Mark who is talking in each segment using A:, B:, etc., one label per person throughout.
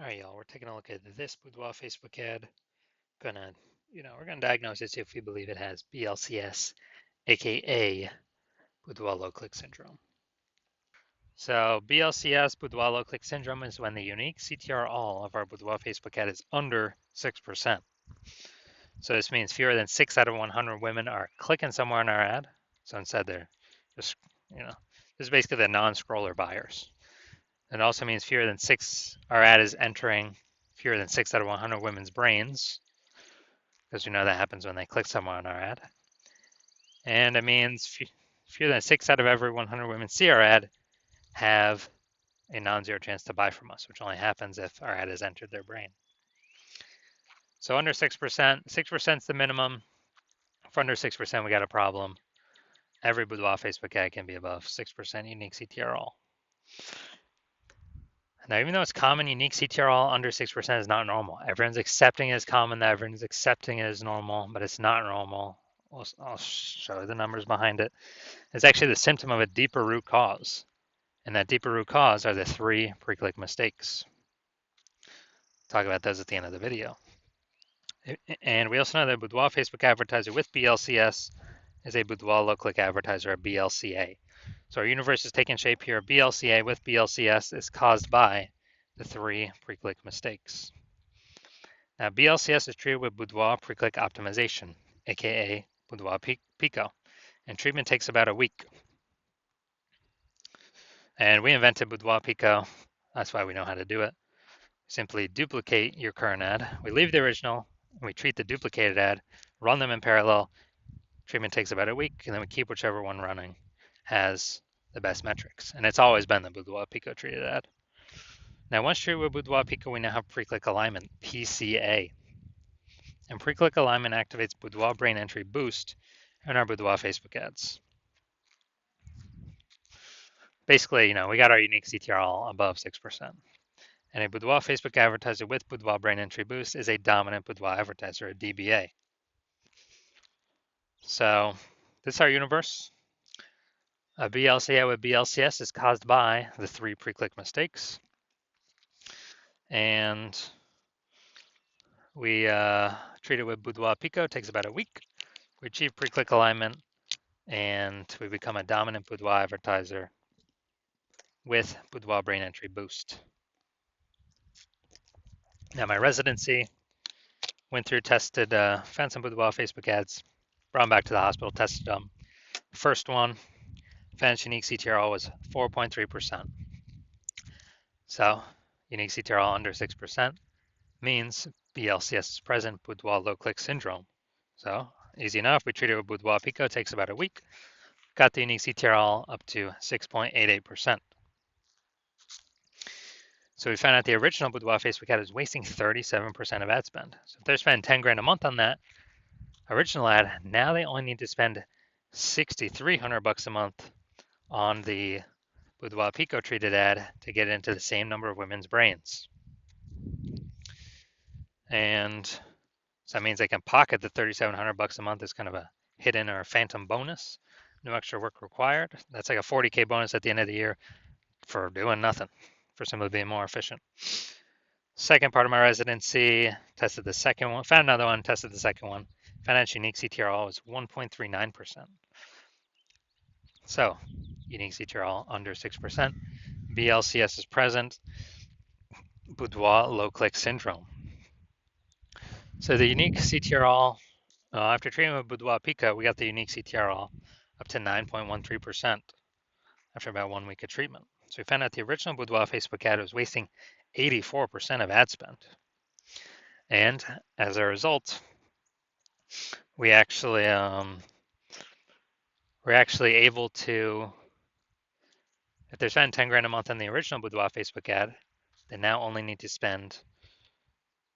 A: All right, y'all, we're taking a look at this Boudoir Facebook ad. We're gonna diagnose it, see if we believe it has BLCS, aka Boudoir low click syndrome. So BLCS, Boudoir low click syndrome, is when the unique CTR all of our Boudoir Facebook ad is under 6%. So this means fewer than 6 out of 100 women are clicking somewhere on our ad. So instead they're just, this is basically the non-scroller buyers. It also means our ad is entering fewer than 6 out of 100 women's brains, because we know that happens when they click somewhere on our ad. And it means fewer than 6 out of every 100 women see our ad have a non-zero chance to buy from us, which only happens if our ad has entered their brain. So under 6%, 6% is the minimum. For under 6%, we got a problem. Every Boudoir Facebook ad can be above 6% unique CTR all. Now, even though it's common, unique CTR all under 6% is not normal. Everyone's accepting it as common, everyone's accepting it as normal, but it's not normal. I'll show you the numbers behind it. It's actually the symptom of a deeper root cause. And that deeper root cause are the 3 pre-click mistakes. Talk about those at the end of the video. And we also know that Boudoir Facebook advertiser with BLCS is a Boudoir low-click advertiser, a BLCA. So our universe is taking shape here. BLCA with BLCS is caused by the 3 pre-click mistakes. Now, BLCS is treated with Boudoir pre-click optimization, aka Boudoir Pico, and treatment takes about a week. And we invented Boudoir Pico. That's why we know how to do it. Simply duplicate your current ad. We leave the original, and we treat the duplicated ad, run them in parallel. Treatment takes about a week, and then we keep whichever one running has the best metrics. And it's always been the Boudoir Pico treated ad. Now, once treated with Boudoir Pico, we now have pre-click alignment, PCA. And pre-click alignment activates Boudoir brain entry boost in our Boudoir Facebook ads. Basically, we got our unique CTR all above 6%. And a Boudoir Facebook advertiser with Boudoir brain entry boost is a dominant Boudoir advertiser, a DBA. So this is our universe. A BLCA with BLCS is caused by the 3 pre-click mistakes. And we treat it with Boudoir Pico. It takes about a week. We achieve pre-click alignment, and we become a dominant Boudoir advertiser with Boudoir brain entry boost. Now, my residency went through, tested, found some Boudoir Facebook ads, brought them back to the hospital, tested them. First one, found unique CTR was 4.3%. So, unique CTR under 6% means BLCS is present, Boudoir low click syndrome. So, easy enough. We treat it with Boudoir Pico. It takes about a week. Got the unique CTR up to 6.88%. So we found out the original Boudoir Facebook ad is wasting 37% of ad spend. So if they're spending 10 grand a month on that original ad, now they only need to spend $6,300 a month on the Boudoir Pico treated ad to get into the same number of women's brains. And so that means they can pocket the $3,700 a month as kind of a hidden or phantom bonus. No extra work required. That's like a 40K bonus at the end of the year for doing nothing, for simply being more efficient. Second part of my residency, tested the second one, found another one, tested the second one. Found out unique CTR was 1.39%. So, unique CTR under 6%. BLCS is present. Boudoir low click syndrome. So the unique CTR after treatment with Boudoir Pico, we got the unique CTR up to 9.13% after about 1 week of treatment. So we found out the original Boudoir Facebook ad was wasting 84% of ad spend. And as a result, we're actually able to, if they're spending 10 grand a month on the original Boudoir Facebook ad, they now only need to spend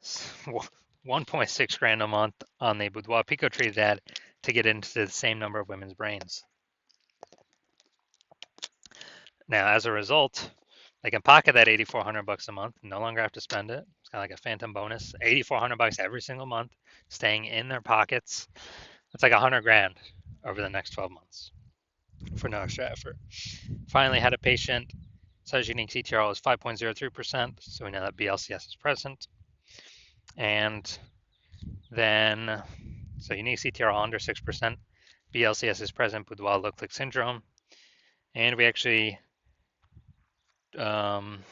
A: 1.6 grand a month on the Boudoir Pico treated ad to get into the same number of women's brains. Now, as a result, they can pocket that $8,400 a month, no longer have to spend it. It's kind of like a phantom bonus, $8,400 every single month, staying in their pockets. It's like 100 grand over the next 12 months for no extra effort. Finally had a patient Says unique CTRL is 5.03%, so we know that BLCS is present. And then, so unique CTRL under 6%, BLCS is present, Boudoir low-click syndrome. And we actually, then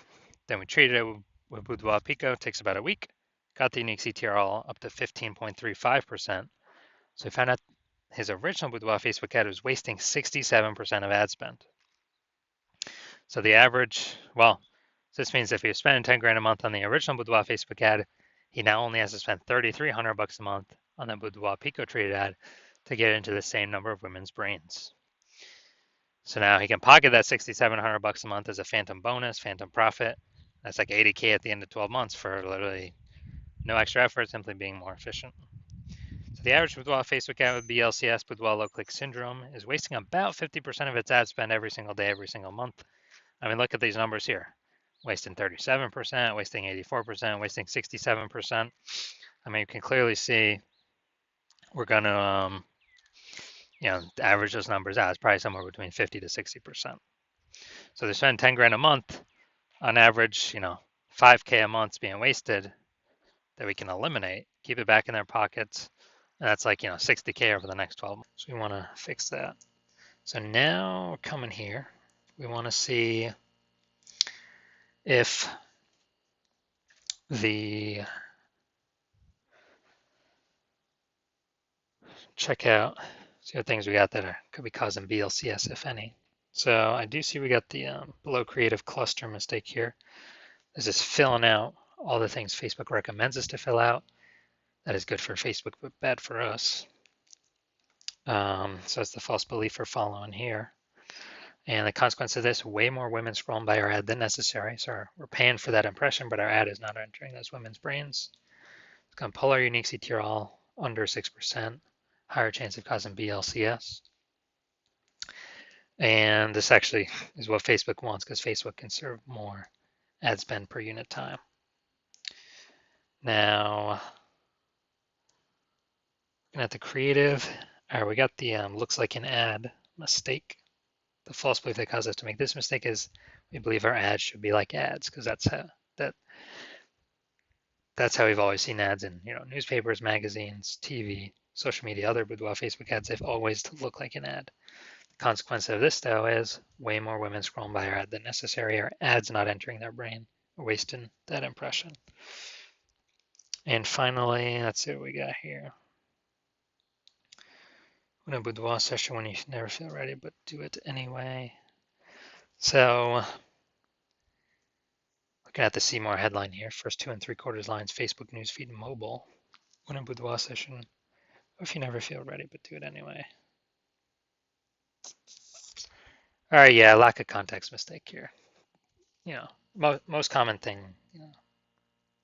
A: we treated it with Boudoir Pico, takes about a week, got the unique CTRL up to 15.35%. So we found out his original Boudoir Facebook ad was wasting 67% of ad spend. So the average, well, this means if he was spending 10 grand a month on the original Boudoir Facebook ad, he now only has to spend 3,300 bucks a month on the Boudoir Pico treated ad to get into the same number of women's brains. So now he can pocket that 6,700 bucks a month as a phantom bonus, phantom profit. That's like 80K at the end of 12 months for literally no extra effort, simply being more efficient. So the average Boudoir Facebook ad with BLCS, Boudoir low click syndrome, is wasting about 50% of its ad spend every single day, every single month. I mean, look at these numbers here. Wasting 37%, wasting 84%, wasting 67%. I mean, you can clearly see we're going to, average those numbers out. It's probably somewhere between 50 to 60%. So they spend 10 grand a month on average, 5K a month's being wasted that we can eliminate, keep it back in their pockets. And that's like, 60K over the next 12 months. So we want to fix that. So now we're coming here. We want to see if the check out, see what things we got that could be causing BLCS, if any. So I do see we got the below creative cluster mistake here. This is filling out all the things Facebook recommends us to fill out. That is good for Facebook, but bad for us. So it's the false belief we're following here. And the consequence of this, way more women scrolling by our ad than necessary. So we're paying for that impression, but our ad is not entering those women's brains. It's going to pull our unique CTRL under 6%, higher chance of causing BLCS. And this actually is what Facebook wants because Facebook can serve more ad spend per unit time. Now, looking at the creative, all right, we got the looks like an ad mistake. The false belief that caused us to make this mistake is we believe our ads should be like ads because that's how we've always seen ads in newspapers, magazines, TV, social media, other Boudoir Facebook ads. They've always looked like an ad. The consequence of this though is way more women scrolling by our ad than necessary. Our ads not entering their brain, wasting that impression. And finally, let's see what we got here. In a Boudoir session when you never feel ready, but do it anyway. So looking at the see more headline here, first 2 3/4 lines, Facebook newsfeed mobile. When a Boudoir session, if you never feel ready, but do it anyway. All right, yeah, lack of context mistake here. Most common thing,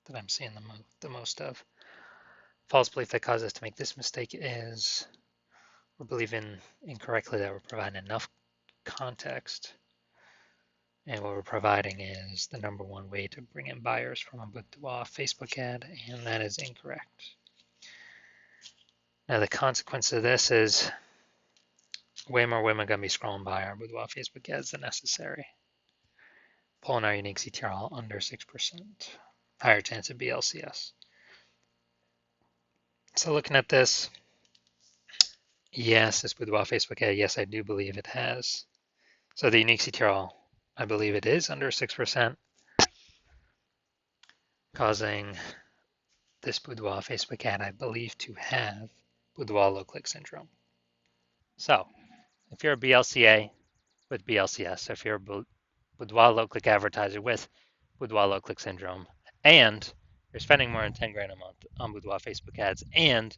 A: that I'm seeing the most of. False belief that causes us to make this mistake is we're believing incorrectly that we're providing enough context. And what we're providing is the number one way to bring in buyers from a Boudoir Facebook ad, and that is incorrect. Now the consequence of this is way more women are going to be scrolling by our Boudoir Facebook ads than necessary. Pulling our unique CTRL under 6%. Higher chance of BLCS. So looking at this, yes, this Boudoir Facebook ad, yes, I do believe it has. So the unique CTRL, I believe it is under 6%, causing this Boudoir Facebook ad, I believe, to have Boudoir low click syndrome. So if you're a BLCA with BLCS, if you're a Boudoir low click advertiser with Boudoir low click syndrome, and you're spending more than 10 grand a month on Boudoir Facebook ads, and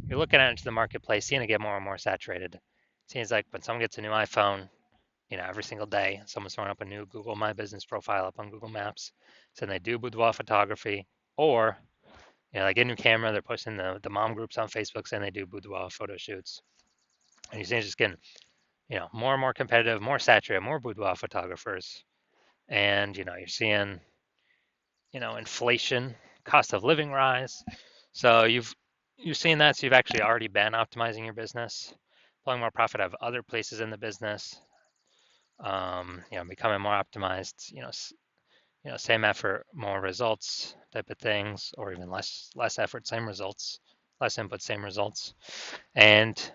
A: you're looking out into the marketplace, seeing it get more and more saturated. It seems like when someone gets a new iPhone, every single day, someone's throwing up a new Google My Business profile up on Google Maps, saying they do boudoir photography, or they get a new camera, they're posting the mom groups on Facebook saying they do boudoir photo shoots. And you see it's just getting, more and more competitive, more saturated, more boudoir photographers. And, you're seeing, inflation, cost of living rise. So you've seen that, so you've actually already been optimizing your business, pulling more profit out of other places in the business. becoming more optimized, same effort, more results type of things, or even less effort, same results, less input, same results. And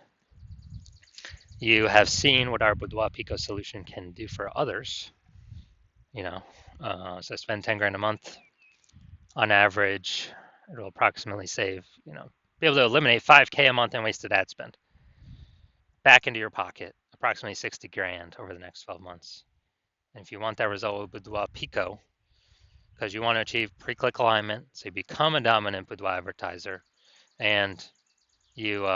A: you have seen what our Boudoir Pico solution can do for others. So spend 10 grand a month on average. It'll approximately save, be able to eliminate 5K a month in wasted ad spend back into your pocket, approximately 60 grand over the next 12 months. And if you want that result with Boudoir Pico, because you want to achieve pre-click alignment, so you become a dominant Boudoir advertiser, and you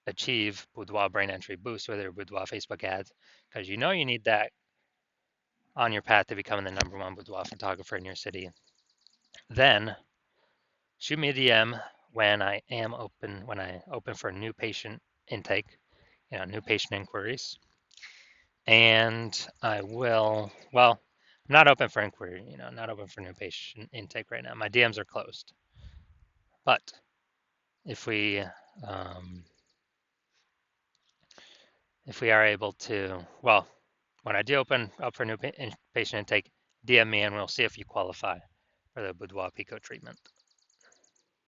A: achieve Boudoir brain entry boost with your Boudoir Facebook ads, because you need that on your path to becoming the #1 boudoir photographer in your city, then shoot me a DM when I open for new patient intake, new patient inquiries. And I will, well, I'm not open for inquiry, not open for new patient intake right now. My DMs are closed. But if we are able to, well, when I do open up for new patient intake, DM me and we'll see if you qualify for the Boudoir Pico treatment.